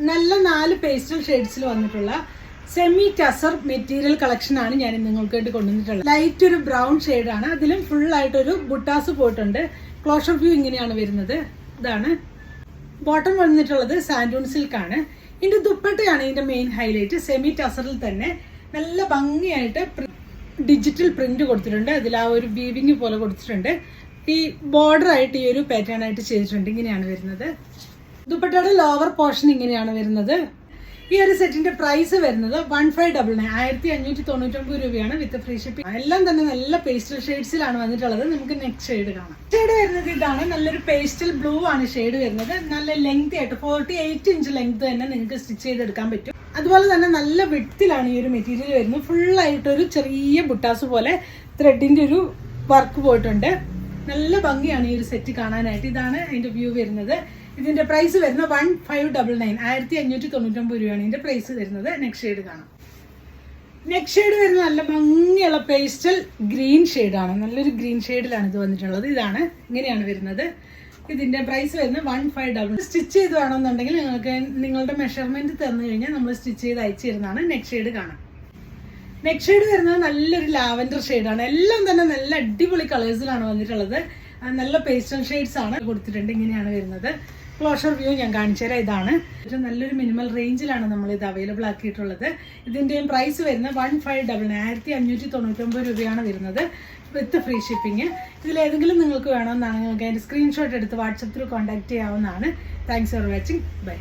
നല്ല 4 പേസ്റ്റൽ ഷെയ്ഡ്സിൽ വന്നിട്ടുള്ള semi tussar material collection ആണ് ഞാൻ നിങ്ങൾക്ക് വേണ്ടി കൊണ്ടുവന്നിട്ടുള്ളത്. ലൈറ്റ് ഒരു ബ്രൗൺ ഷെയ്ഡാണ്. അതിലും ഫുൾ ആയിട്ടൊരു ബുട്ടാസ് പോയിട്ടുണ്ട്. ക്ലോഷർ വ്യൂ ഇങ്ങനെയാണ് വരുന്നത്. ഇതാണ് ബോട്ടം വന്നിട്ടുള്ളത് സാൻഡൂൺ സിൽക്ക് ആണ്. ഇതിന്റെ ദുപ്പട്ടയാണ് ഇതിന്റെ മെയിൻ ഹൈലൈറ്റ്. സെമി ടസറിൽ തന്നെ നല്ല ഭംഗിയായിട്ട് ഡിജിറ്റൽ പ്രിന്റ് കൊടുത്തിട്ടുണ്ട്. അതിൽ ആ ഒരു വീവിങ് പോലെ കൊടുത്തിട്ടുണ്ട്. ഈ ബോർഡർ ആയിട്ട് ഈ ഒരു പാറ്റേൺ ആയിട്ട് ചെയ്തിട്ടുണ്ട്. ഇങ്ങനെയാണ് വരുന്നത്. ദുപ്പട്ടയുടെ ലോവർ പോർഷൻ ഇങ്ങനെയാണ് വരുന്നത്. ഈ ഒരു സെറ്റിന്റെ പ്രൈസ് വരുന്നത് 1599 1599 രൂപയാണ് വിത്ത് ഫ്രീ ഷിപ്പിംഗ്. എല്ലാം തന്നെ നല്ല പേസ്റ്റൽ ഷെയ്ഡ്സിലാണ് വന്നിട്ടുള്ളത്. നമുക്ക് നെക്സ്റ്റ് ഷെയ്ഡ് കാണാം. ഷെയ്ഡ് വരുന്നത് ഇതാണ്. നല്ലൊരു പേസ്റ്റൽ ബ്ലൂ ആണ് ഷെയ്ഡ് വരുന്നത്. നല്ല ലെങ്ത് ആയിട്ട് 48 ഇഞ്ച് ലെങ്ത് തന്നെ നിങ്ങൾക്ക് സ്റ്റിച്ച് ചെയ്തെടുക്കാൻ പറ്റും. അതുപോലെ തന്നെ നല്ല വിഡ്ത്തിലാണ് ഈ ഒരു മെറ്റീരിയൽ വരുന്നത്. ഫുള്ളായിട്ടൊരു ചെറിയ ബുട്ടാസ് പോലെ ത്രെഡിന്റെ ഒരു വർക്ക് പോയിട്ടുണ്ട്. നല്ല ഭംഗിയാണ് ഈ ഒരു സെറ്റ് കാണാനായിട്ട്. ഇതാണ് അതിന്റെ വ്യൂ വരുന്നത്. ഇതിന്റെ പ്രൈസ് വരുന്നത് 1599 1599 രൂപയാണ് ഇതിന്റെ പ്രൈസ് വരുന്നത്. നെക്സ്റ്റ് ഷെയ്ഡ് കാണാം. നെക്സ്റ്റ് ഷെയ്ഡ് വരുന്നത് നല്ല ഭംഗിയുള്ള പേസ്റ്റൽ ഗ്രീൻ ഷെയ്ഡാണ്. നല്ലൊരു ഗ്രീൻ ഷെയ്ഡിലാണ് ഇത് വന്നിട്ടുള്ളത്. ഇതാണ് ഇങ്ങനെയാണ് വരുന്നത്. ഇതിന്റെ പ്രൈസ് വരുന്നത് 1599. സ്റ്റിച്ച് ചെയ്ത് വേണമെന്നുണ്ടെങ്കിൽ നിങ്ങൾക്ക് നിങ്ങളുടെ മെഷർമെന്റ് തന്നു കഴിഞ്ഞാൽ നമ്മൾ സ്റ്റിച്ച് ചെയ്ത് അയച്ചു തരുന്നതാണ്. നെക്സ്റ്റ് ഷെയ്ഡ് കാണാം. നെക്സ്റ്റ് ഷെയ്ഡ് വരുന്നത് നല്ലൊരു ലാവൻഡർ ഷെയ്ഡാണ്. എല്ലാം തന്നെ നല്ല അടിപൊളി കളേഴ്സിലാണ് വന്നിട്ടുള്ളത്. നല്ല പേസ്റ്റൽ ഷെയ്ഡ്സ് ആണ് കൊടുത്തിട്ടുണ്ട്. ഇങ്ങനെയാണ് വരുന്നത്. ക്ലോഷർ വ്യൂ ഞാൻ കാണിച്ചു തരാം. ഇതാണ് നല്ലൊരു മിനിമൽ റേഞ്ചിലാണ് നമ്മൾ ഇത് അവൈലബിൾ ആക്കിയിട്ടുള്ളത്. ഇതിന്റെയും പ്രൈസ് വരുന്നത് 1599 1599 രൂപയാണ് വരുന്നത് വിത്ത് ഫ്രീ ഷിപ്പിംഗ്. ഇതിലേതെങ്കിലും നിങ്ങൾക്ക് വേണമെന്നാണ് നിങ്ങൾക്ക് അതിന്റെ സ്ക്രീൻഷോട്ട് എടുത്ത് വാട്സപ്പിൽ കോൺടാക്ട് ചെയ്യാവുന്നതാണ്. Thanks for watching. ബൈ.